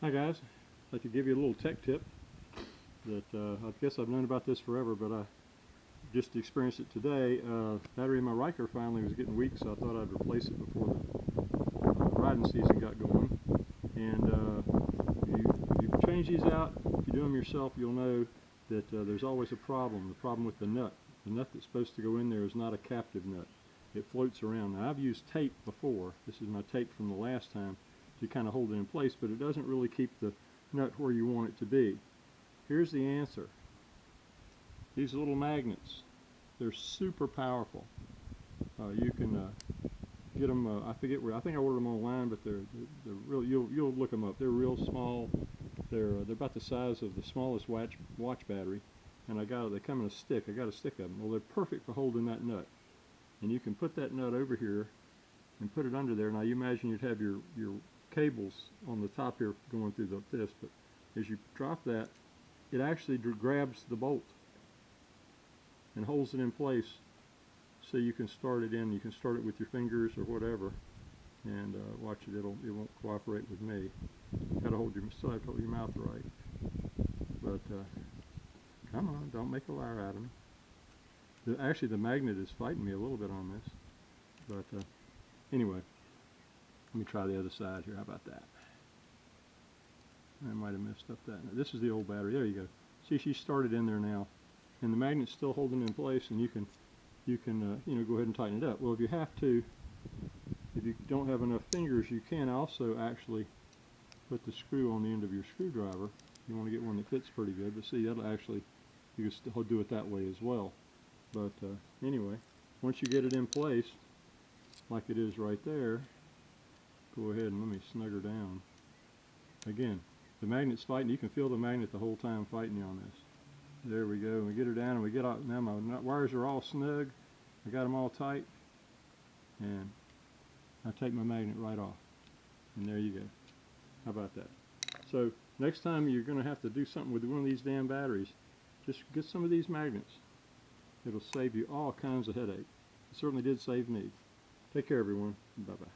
Hi guys, I'd like to give you a little tech tip that I guess I've known about this forever, but I just experienced it today. Battery in my Riker finally was getting weak, so I thought I'd replace it before the riding season got going. And if you change these out, if you do them yourself, you'll know that there's always a problem. The problem with the nut. The nut that's supposed to go in there is not a captive nut. It floats around. Now I've used tape before. This is my tape from the last time to kind of hold it in place, but it doesn't really keep the nut where you want it to be. Here's the answer. These little magnets, they're super powerful. You can get them, I forget where, I think I ordered them online, but they're real, you'll look them up. They're real small. They're about the size of the smallest watch battery, and they come in a stick. I got a stick of them. Well, they're perfect for holding that nut. And you can put that nut over here and put it under there. Now you imagine you'd have your cables on the top here going through this, but as you drop that, it actually grabs the bolt and holds it in place, so you can start it in. You can start it with your fingers or whatever, and watch it. It won't cooperate with me. Got to still have to hold your mouth right. But come on, don't make a liar out of me. Actually, the magnet is fighting me a little bit on this. But anyway, let me try the other side here. How about that? I might have messed up that. This is the old battery. There you go. See, she started in there now, and the magnet's still holding it in place, and you can go ahead and tighten it up. Well, if you don't have enough fingers, you can also actually put the screw on the end of your screwdriver. You want to get one that fits pretty good, but see, that'll actually, you can still do it that way as well. But anyway, once you get it in place, like it is right there, go ahead and let me snug her down. Again, the magnet's fighting. You can feel the magnet the whole time fighting you on this. There we go. And we get her down, and we get out. Now my wires are all snug. I got them all tight, and I take my magnet right off. And there you go. How about that? So next time you're going to have to do something with one of these damn batteries, just get some of these magnets. It'll save you all kinds of headache. It certainly did save me. Take care, everyone. Bye-bye.